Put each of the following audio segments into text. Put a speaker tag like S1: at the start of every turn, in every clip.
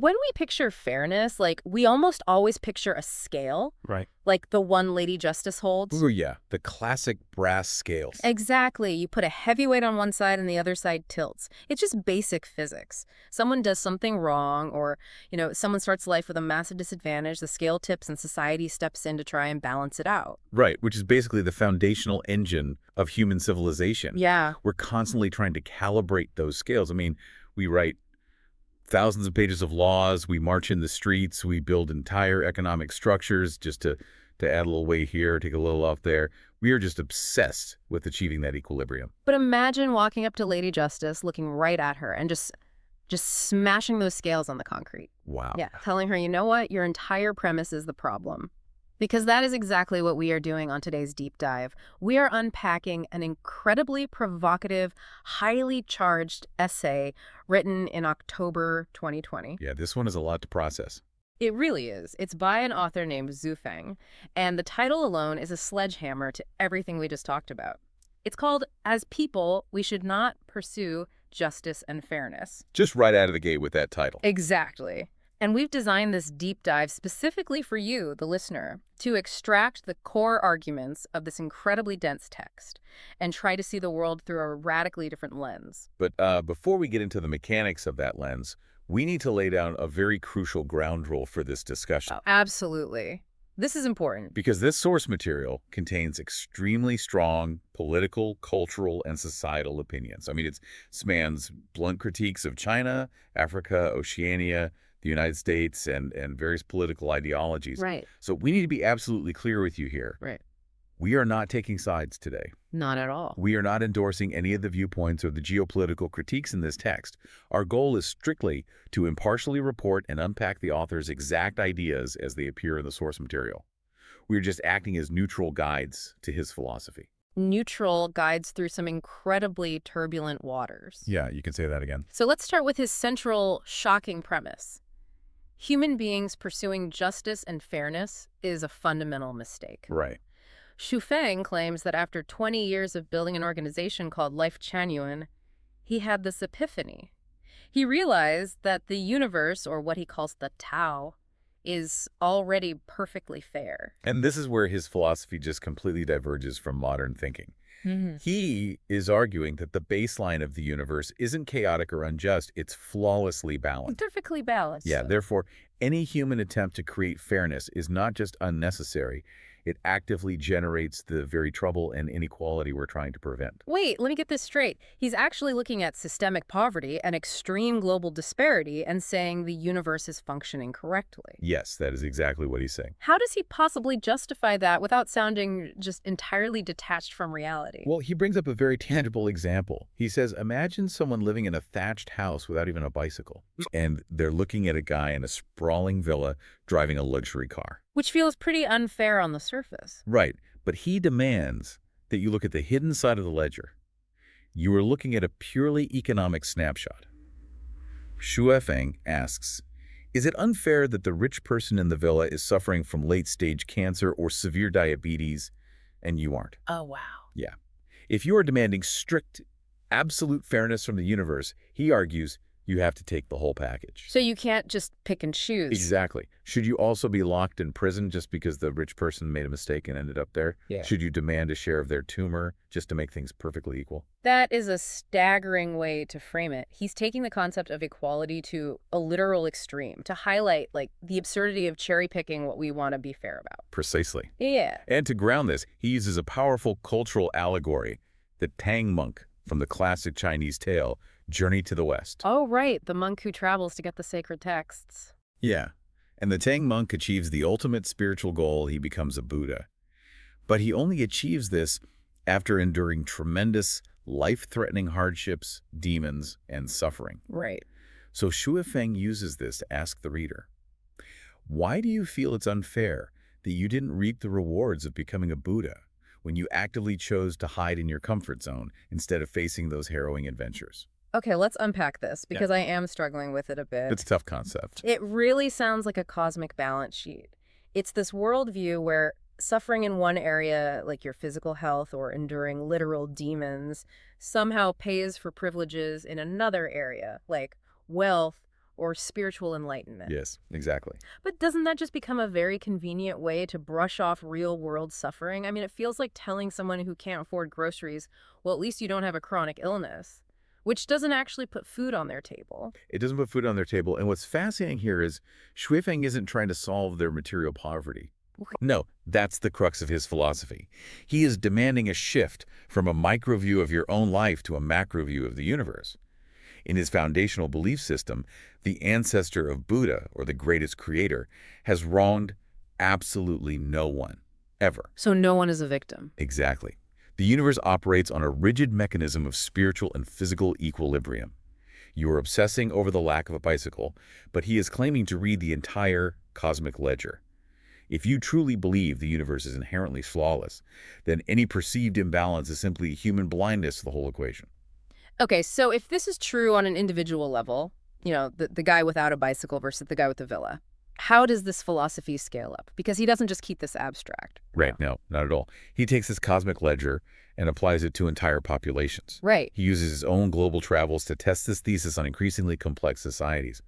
S1: when we picture fairness, like, we almost always picture a scale,
S2: Right.
S1: like the one Lady Justice holds.
S2: Oh, yeah. The classic brass scales.
S1: Exactly. You put a heavy weight on one side and the other side tilts. It's just basic physics. Someone does something wrong or, someone starts life with a massive disadvantage, the scale tips and society steps in to try and balance it out.
S2: Right, which is basically the foundational engine of human civilization.
S1: Yeah.
S2: We're constantly trying to calibrate those scales. I mean, we write thousands of pages of laws, we march in the streets, we build entire economic structures just to add a little weight here, take a little off there. We are just obsessed with achieving that equilibrium.
S1: But imagine walking up to Lady Justice, looking right at her, and just smashing those scales on the concrete.
S2: Wow.
S1: Yeah, telling her, you know what, your entire premise is the problem. Because that is exactly what we are doing on today's deep dive. We are unpacking an incredibly provocative, highly charged essay written in October 2020.
S2: Yeah, this one is a lot to process.
S1: It really is. It's by an author named Zhu Feng, and the title alone is a sledgehammer to everything we just talked about. It's called, As People, We Should Not Pursue Justice and Fairness.
S2: Just right out of the gate with that title.
S1: Exactly. And we've designed this deep dive specifically for you, the listener, to extract the core arguments of this incredibly dense text and try to see the world through a radically different lens.
S2: But before we get into the mechanics of that lens, we need to lay down a very crucial ground rule for this discussion.
S1: Oh, absolutely. This is important.
S2: Because this source material contains extremely strong political, cultural, and societal opinions. I mean, it spans blunt critiques of China, Africa, Oceania, the United States, and various political ideologies.
S1: Right.
S2: So we need to be absolutely clear with you here.
S1: Right.
S2: We are not taking sides today.
S1: Not at all.
S2: We are not endorsing any of the viewpoints or the geopolitical critiques in this text. Our goal is strictly to impartially report and unpack the author's exact ideas as they appear in the source material. We are just acting as neutral guides to his philosophy.
S1: Neutral guides through some incredibly turbulent waters.
S2: Yeah, you can say that again.
S1: So let's start with his central, shocking premise. Human beings pursuing justice and fairness is a fundamental mistake.
S2: Right.
S1: Zhu Feng claims that after 20 years of building an organization called Lifechanyuan, he had this epiphany. He realized that the universe, or what he calls the Tao, is already perfectly fair.
S2: And this is where his philosophy just completely diverges from modern thinking.
S1: Mm-hmm.
S2: He is arguing that the baseline of the universe isn't chaotic or unjust, it's flawlessly balanced.
S1: Perfectly balanced.
S2: Yeah, therefore, any human attempt to create fairness is not just unnecessary, it actively generates the very trouble and inequality we're trying to prevent.
S1: Wait, let me get this straight. He's actually looking at systemic poverty and extreme global disparity and saying the universe is functioning correctly.
S2: Yes, that is exactly what he's saying.
S1: How does he possibly justify that without sounding just entirely detached from reality?
S2: Well, he brings up a very tangible example. He says, imagine someone living in a thatched house without even a bicycle, and they're looking at a guy in a sprawling villa driving a luxury car.
S1: Which feels pretty unfair on the surface.
S2: Right, but he demands that you look at the hidden side of the ledger. You are looking at a purely economic snapshot. Zhu Feng asks, is it unfair that the rich person in the villa is suffering from late-stage cancer or severe diabetes, and you aren't?
S1: Oh, wow.
S2: Yeah. If you are demanding strict, absolute fairness from the universe, he argues, you have to take the whole package.
S1: So you can't just pick and choose.
S2: Exactly. Should you also be locked in prison just because the rich person made a mistake and ended up there?
S1: Yeah.
S2: Should you demand a share of their tumor just to make things perfectly equal?
S1: That is a staggering way to frame it. He's taking the concept of equality to a literal extreme to highlight, the absurdity of cherry-picking what we want to be fair about.
S2: Precisely.
S1: Yeah.
S2: And to ground this, he uses a powerful cultural allegory, the Tang monk from the classic Chinese tale, Journey to the West.
S1: Oh, right. The monk who travels to get the sacred texts.
S2: Yeah. And the Tang monk achieves the ultimate spiritual goal. He becomes a Buddha. But he only achieves this after enduring tremendous, life-threatening hardships, demons, and suffering.
S1: Right.
S2: So Zhu Feng uses this to ask the reader, why do you feel it's unfair that you didn't reap the rewards of becoming a Buddha when you actively chose to hide in your comfort zone instead of facing those harrowing adventures?
S1: Okay, let's unpack this because I am struggling with it a bit.
S2: It's a tough concept.
S1: It really sounds like a cosmic balance sheet. It's this worldview where suffering in one area, like your physical health or enduring literal demons, somehow pays for privileges in another area, like wealth or spiritual enlightenment.
S2: Yes, exactly.
S1: But doesn't that just become a very convenient way to brush off real-world suffering? I mean, it feels like telling someone who can't afford groceries, well, at least you don't have a chronic illness, which doesn't actually put food on their table.
S2: It doesn't put food on their table. And what's fascinating here is Shui Feng isn't trying to solve their material poverty. No, that's the crux of his philosophy. He is demanding a shift from a micro view of your own life to a macro view of the universe. In his foundational belief system, the ancestor of Buddha, or the greatest creator, has wronged absolutely no one, ever.
S1: So no one is a victim.
S2: Exactly. The universe operates on a rigid mechanism of spiritual and physical equilibrium. You are obsessing over the lack of a bicycle, but he is claiming to read the entire cosmic ledger. If you truly believe the universe is inherently flawless, then any perceived imbalance is simply human blindness to the whole equation.
S1: Okay, so if this is true on an individual level, the guy without a bicycle versus the guy with the villa, how does this philosophy scale up? Because he doesn't just keep this abstract.
S2: Right, no, not at all. He takes this cosmic ledger and applies it to entire populations.
S1: Right.
S2: He uses his own global travels to test this thesis on increasingly complex societies.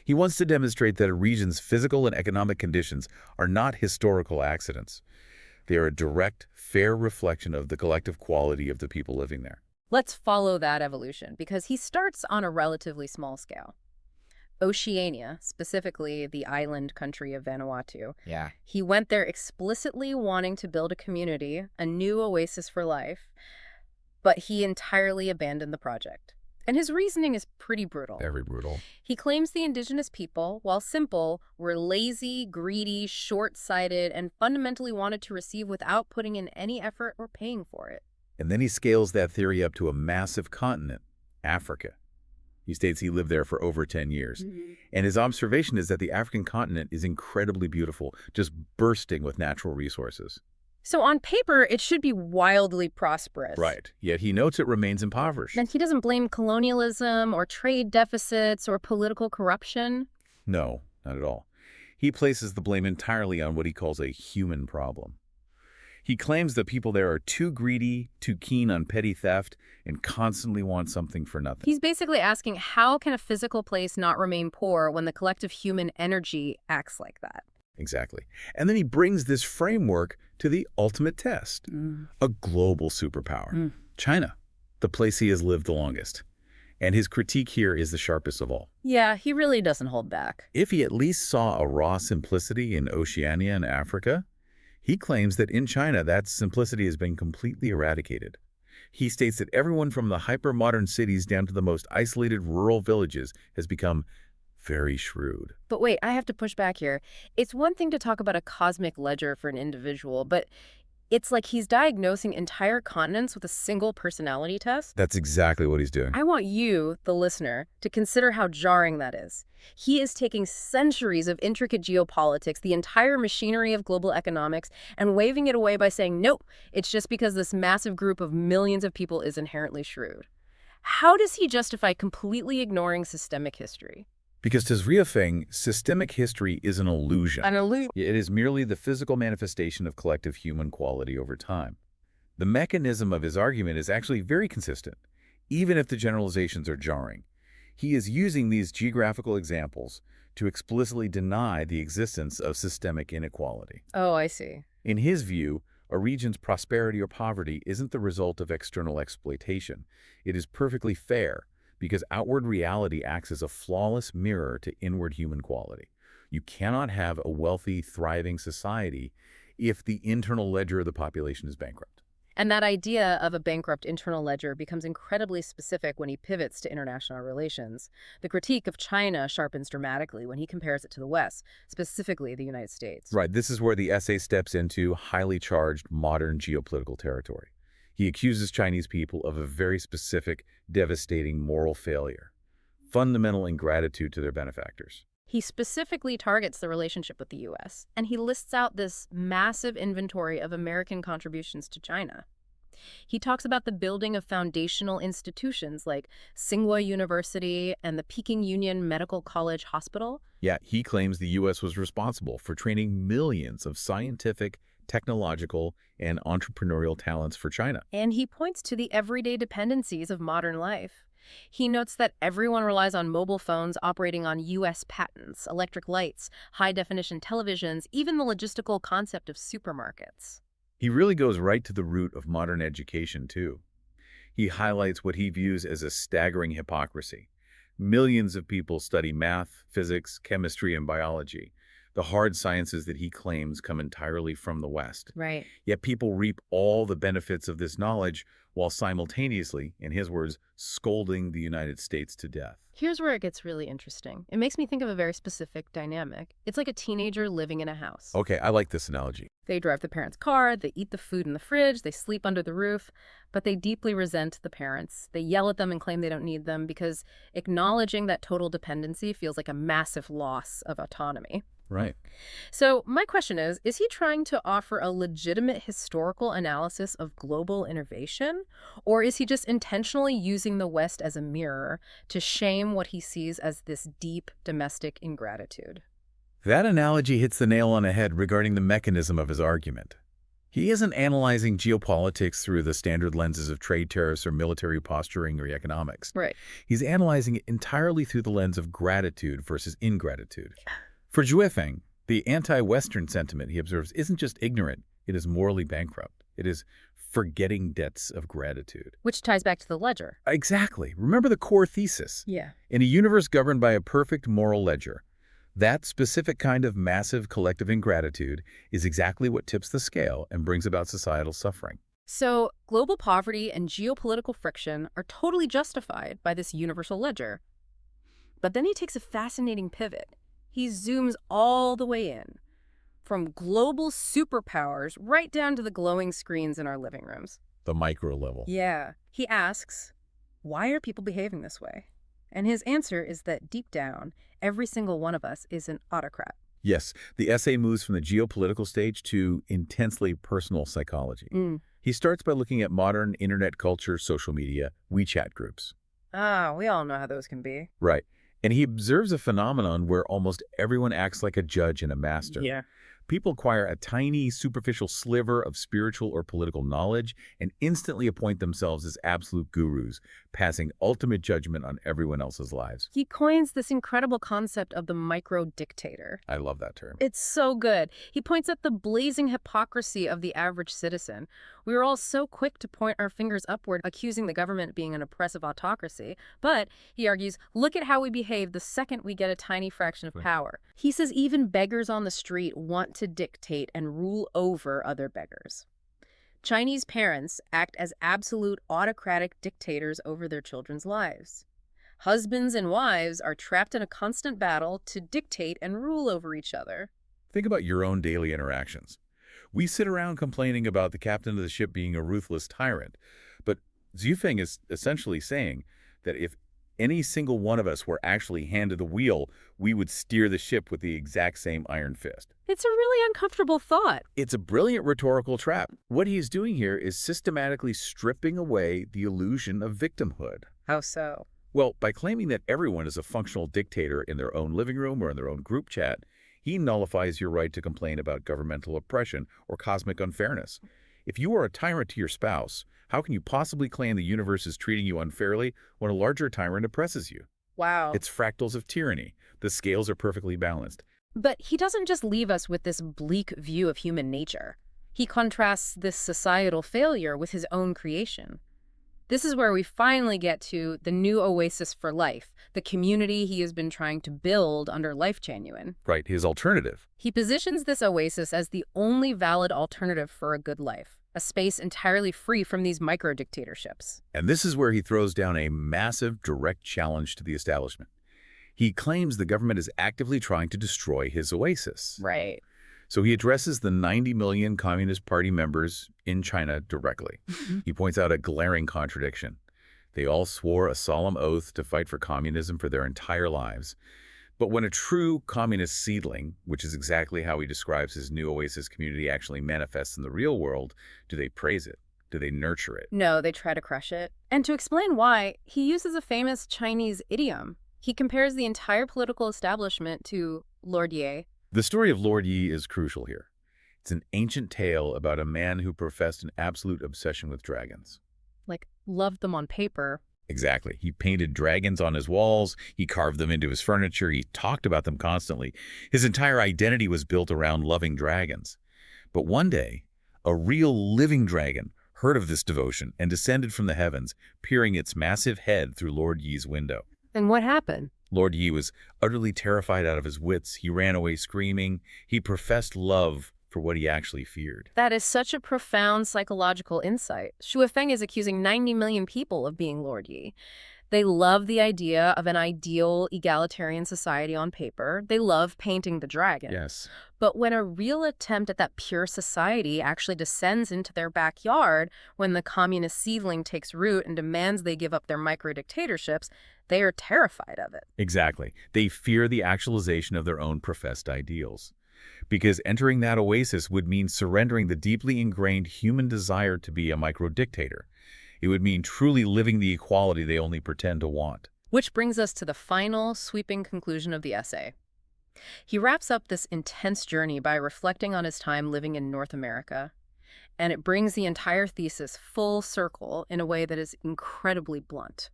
S2: He wants to demonstrate that a region's physical and economic conditions are not historical accidents. They are a direct, fair reflection of the collective quality of the people living there.
S1: Let's follow that evolution, because he starts on a relatively small scale. Oceania, specifically the island country of Vanuatu.
S2: Yeah.
S1: He went there explicitly wanting to build a community, a new oasis for life, but he entirely abandoned the project. And his reasoning is pretty brutal.
S2: Very brutal.
S1: He claims the indigenous people, while simple, were lazy, greedy, short-sighted, and fundamentally wanted to receive without putting in any effort or paying for it.
S2: And then he scales that theory up to a massive continent, Africa. He states he lived there for over 10 years. And his observation is that the African continent is incredibly beautiful, just bursting with natural resources.
S1: So on paper, it should be wildly prosperous.
S2: Right. Yet he notes it remains impoverished.
S1: And he doesn't blame colonialism or trade deficits or political corruption.
S2: No, not at all. He places the blame entirely on what he calls a human problem. He claims that people there are too greedy, too keen on petty theft, and constantly want something for nothing.
S1: He's basically asking, how can a physical place not remain poor when the collective human energy acts like that?
S2: Exactly. And then he brings this framework to the ultimate test, a global superpower, China, the place he has lived the longest. And his critique here is the sharpest of all.
S1: Yeah, he really doesn't hold back.
S2: If he at least saw a raw simplicity in Oceania and Africa, he claims that in China that simplicity has been completely eradicated. He states that everyone from the hyper-modern cities down to the most isolated rural villages has become very shrewd.
S1: But wait, I have to push back here. It's one thing to talk about a cosmic ledger for an individual, but it's like he's diagnosing entire continents with a single personality test.
S2: That's exactly what he's doing.
S1: I want you, the listener, to consider how jarring that is. He is taking centuries of intricate geopolitics, the entire machinery of global economics, and waving it away by saying, nope, it's just because this massive group of millions of people is inherently shrewd. How does he justify completely ignoring systemic history?
S2: Because to Ria Feng, systemic history is an illusion.
S1: An illusion.
S2: It is merely the physical manifestation of collective human quality over time. The mechanism of his argument is actually very consistent, even if the generalizations are jarring. He is using these geographical examples to explicitly deny the existence of systemic inequality.
S1: Oh, I see.
S2: In his view, a region's prosperity or poverty isn't the result of external exploitation. It is perfectly fair, because outward reality acts as a flawless mirror to inward human quality. You cannot have a wealthy, thriving society if the internal ledger of the population is bankrupt.
S1: And that idea of a bankrupt internal ledger becomes incredibly specific when he pivots to international relations. The critique of China sharpens dramatically when he compares it to the West, specifically the United States.
S2: Right, this is where the essay steps into highly charged modern geopolitical territory. He accuses Chinese people of a very specific, devastating moral failure, fundamental ingratitude to their benefactors.
S1: He specifically targets the relationship with the U.S., and he lists out this massive inventory of American contributions to China. He talks about the building of foundational institutions like Tsinghua University and the Peking Union Medical College Hospital.
S2: Yeah, he claims the U.S. was responsible for training millions of scientific, technological, and entrepreneurial talents for China.
S1: And he points to the everyday dependencies of modern life. He notes that everyone relies on mobile phones operating on U.S. patents, electric lights, high-definition televisions, even the logistical concept of supermarkets.
S2: He really goes right to the root of modern education, too. He highlights what he views as a staggering hypocrisy. Millions of people study math, physics, chemistry, and biology, the hard sciences that he claims come entirely from the West.
S1: Right.
S2: Yet people reap all the benefits of this knowledge while simultaneously, in his words, scolding the United States to death.
S1: Here's where it gets really interesting. It makes me think of a very specific dynamic. It's like a teenager living in a house.
S2: Okay, I like this analogy.
S1: They drive the parents' car, they eat the food in the fridge, they sleep under the roof, but they deeply resent the parents. They yell at them and claim they don't need them because acknowledging that total dependency feels like a massive loss of autonomy.
S2: Right.
S1: So my question is he trying to offer a legitimate historical analysis of global innovation, or is he just intentionally using the West as a mirror to shame what he sees as this deep domestic ingratitude?
S2: That analogy hits the nail on the head regarding the mechanism of his argument. He isn't analyzing geopolitics through the standard lenses of trade tariffs or military posturing or economics.
S1: Right.
S2: He's analyzing it entirely through the lens of gratitude versus ingratitude. For Juefeng, the anti-Western sentiment, he observes, isn't just ignorant, it is morally bankrupt. It is forgetting debts of gratitude.
S1: Which ties back to the ledger.
S2: Exactly. Remember the core thesis.
S1: Yeah.
S2: In a universe governed by a perfect moral ledger, that specific kind of massive collective ingratitude is exactly what tips the scale and brings about societal suffering.
S1: So global poverty and geopolitical friction are totally justified by this universal ledger. But then he takes a fascinating pivot. He zooms all the way in, from global superpowers right down to the glowing screens in our living rooms.
S2: The micro level.
S1: Yeah. He asks, why are people behaving this way? And his answer is that deep down, every single one of us is an autocrat.
S2: Yes, the essay moves from the geopolitical stage to intensely personal psychology. He starts by looking at modern internet culture, social media, WeChat groups.
S1: Ah, we all know how those can be.
S2: Right. And he observes a phenomenon where almost everyone acts like a judge and a master.
S1: Yeah.
S2: People acquire a tiny, superficial sliver of spiritual or political knowledge and instantly appoint themselves as absolute gurus, passing ultimate judgment on everyone else's lives.
S1: He coins this incredible concept of the micro-dictator.
S2: I love that term.
S1: It's so good. He points at the blazing hypocrisy of the average citizen. We are all so quick to point our fingers upward, accusing the government of being an oppressive autocracy. But, he argues, look at how we behave the second we get a tiny fraction of power. He says even beggars on the street want to dictate and rule over other beggars. Chinese parents act as absolute autocratic dictators over their children's lives. Husbands and wives are trapped in a constant battle to dictate and rule over each other.
S2: Think about your own daily interactions. We sit around complaining about the captain of the ship being a ruthless tyrant, but Zhifeng is essentially saying that if any single one of us were actually handed the wheel, we would steer the ship with the exact same iron fist.
S1: It's a really uncomfortable thought.
S2: It's a brilliant rhetorical trap. What he's doing here is systematically stripping away the illusion of victimhood.
S1: How so?
S2: Well, by claiming that everyone is a functional dictator in their own living room or in their own group chat, he nullifies your right to complain about governmental oppression or cosmic unfairness. If you are a tyrant to your spouse, how can you possibly claim the universe is treating you unfairly when a larger tyrant oppresses you?
S1: Wow.
S2: It's fractals of tyranny. The scales are perfectly balanced.
S1: But he doesn't just leave us with this bleak view of human nature. He contrasts this societal failure with his own creation. This is where we finally get to the new oasis for life, the community he has been trying to build under Lifechanyuan.
S2: Right, his alternative.
S1: He positions this oasis as the only valid alternative for a good life, a space entirely free from these micro-dictatorships.
S2: And this is where he throws down a massive, direct challenge to the establishment. He claims the government is actively trying to destroy his oasis.
S1: Right.
S2: So he addresses the 90 million Communist Party members in China directly. He points out a glaring contradiction. They all swore a solemn oath to fight for communism for their entire lives. But when a true communist seedling, which is exactly how he describes his new oasis community, actually manifests in the real world, do they praise it? Do they nurture it?
S1: No, they try to crush it. And to explain why, he uses a famous Chinese idiom. He compares the entire political establishment to Lord Ye.
S2: The story of Lord Yi is crucial here. It's an ancient tale about a man who professed an absolute obsession with dragons.
S1: Like, loved them on paper,
S2: Exactly. He painted dragons on his walls, he carved them into his furniture, he talked about them constantly. His entire identity was built around loving dragons. But one day, a real living dragon heard of this devotion and descended from the heavens, peering its massive head through Lord Yi's window.
S1: And what happened?
S2: Lord Yi was utterly terrified out of his wits. He ran away screaming. He professed love for what he actually feared.
S1: That is such a profound psychological insight. Shu Feng is accusing 90 million people of being Lord Yi. They love the idea of an ideal egalitarian society on paper. They love painting the dragon.
S2: Yes.
S1: But when a real attempt at that pure society actually descends into their backyard, when the communist seedling takes root and demands they give up their micro-dictatorships, they are terrified of it.
S2: Exactly. They fear the actualization of their own professed ideals. Because entering that oasis would mean surrendering the deeply ingrained human desire to be a micro-dictator. It would mean truly living the equality they only pretend to want.
S1: Which brings us to the final, sweeping conclusion of the essay. He wraps up this intense journey by reflecting on his time living in North America, and it brings the entire thesis full circle in a way that is incredibly blunt.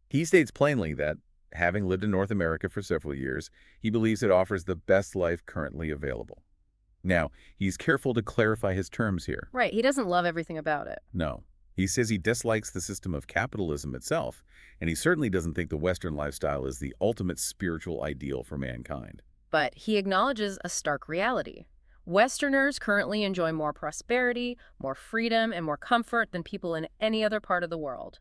S2: He states plainly that, having lived in North America for several years, he believes it offers the best life currently available. Now, he's careful to clarify his terms here.
S1: Right, he doesn't love everything about it.
S2: No. He says he dislikes the system of capitalism itself, and he certainly doesn't think the Western lifestyle is the ultimate spiritual ideal for mankind.
S1: But he acknowledges a stark reality. Westerners currently enjoy more prosperity, more freedom, and more comfort than people in any other part of the world.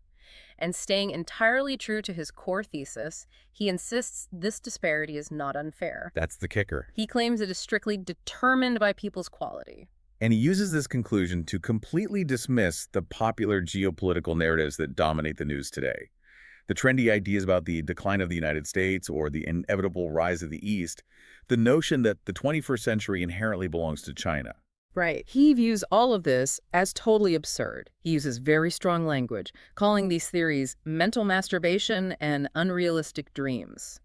S1: And staying entirely true to his core thesis, he insists this disparity is not unfair.
S2: That's the kicker.
S1: He claims it is strictly determined by people's quality.
S2: And he uses this conclusion to completely dismiss the popular geopolitical narratives that dominate the news today. The trendy ideas about the decline of the United States or the inevitable rise of the East, the notion that the 21st century inherently belongs to China.
S1: Right. He views all of this as totally absurd. He uses very strong language, calling these theories mental masturbation and unrealistic dreams.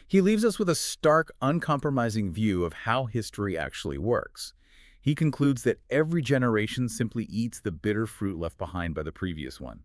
S2: He leaves us with a stark, uncompromising view of how history actually works. He concludes that every generation simply eats the bitter fruit left behind by the previous one.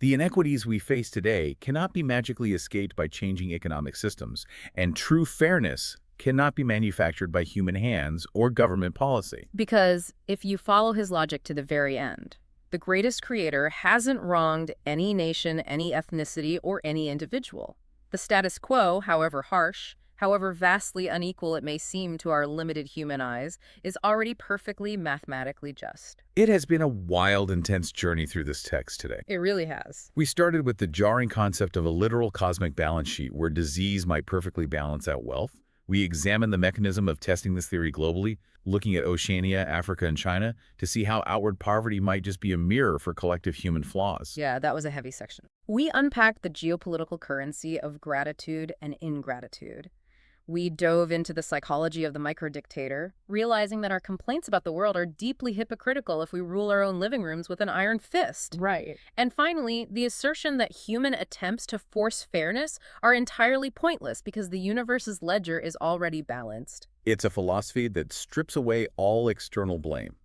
S2: The inequities we face today cannot be magically escaped by changing economic systems, and true fairness cannot be manufactured by human hands or government policy.
S1: Because if you follow his logic to the very end, the greatest creator hasn't wronged any nation, any ethnicity, or any individual. The status quo, however harsh, however vastly unequal it may seem to our limited human eyes, is already perfectly mathematically just.
S2: It has been a wild, intense journey through this text today.
S1: It really has.
S2: We started with the jarring concept of a literal cosmic balance sheet where disease might perfectly balance out wealth. We examined the mechanism of testing this theory globally, looking at Oceania, Africa, and China to see how outward poverty might just be a mirror for collective human flaws.
S1: Yeah, that was a heavy section. We unpacked the geopolitical currency of gratitude and ingratitude. We dove into the psychology of the microdictator, realizing that our complaints about the world are deeply hypocritical if we rule our own living rooms with an iron fist.
S3: Right.
S1: And finally, the assertion that human attempts to force fairness are entirely pointless because the universe's ledger is already balanced.
S2: It's a philosophy that strips away all external blame.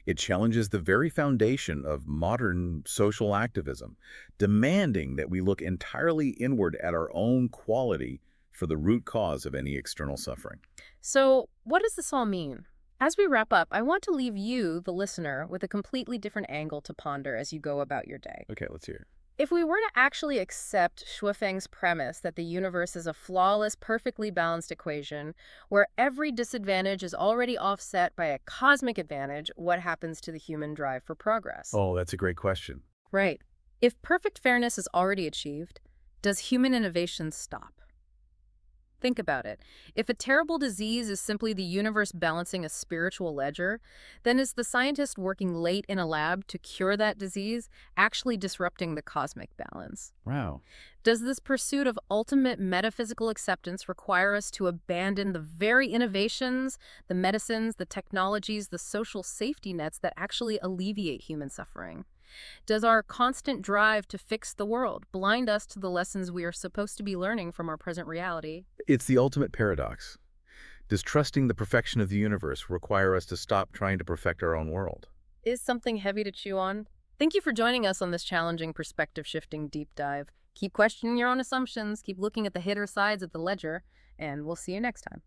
S2: It challenges the very foundation of modern social activism, demanding that we look entirely inward at our own quality for the root cause of any external suffering.
S1: So, what does this all mean? As we wrap up, I want to leave you, the listener, with a completely different angle to ponder as you go about your day.
S2: Okay, let's hear it.
S1: If we were to actually accept Shuofeng's premise that the universe is a flawless, perfectly balanced equation where every disadvantage is already offset by a cosmic advantage, what happens to the human drive for progress?
S2: Oh, that's a great question.
S1: Right. If perfect fairness is already achieved, does human innovation stop? Think about it. If a terrible disease is simply the universe balancing a spiritual ledger, then is the scientist working late in a lab to cure that disease actually disrupting the cosmic balance?
S2: Wow.
S1: Does this pursuit of ultimate metaphysical acceptance require us to abandon the very innovations, the medicines, the technologies, the social safety nets that actually alleviate human suffering? Does our constant drive to fix the world blind us to the lessons we are supposed to be learning from our present reality?
S2: It's the ultimate paradox. Does trusting the perfection of the universe require us to stop trying to perfect our own world?
S1: Is something heavy to chew on? Thank you for joining us on this challenging perspective-shifting deep dive. Keep questioning your own assumptions, keep looking at the hidden sides of the ledger, and we'll see you next time.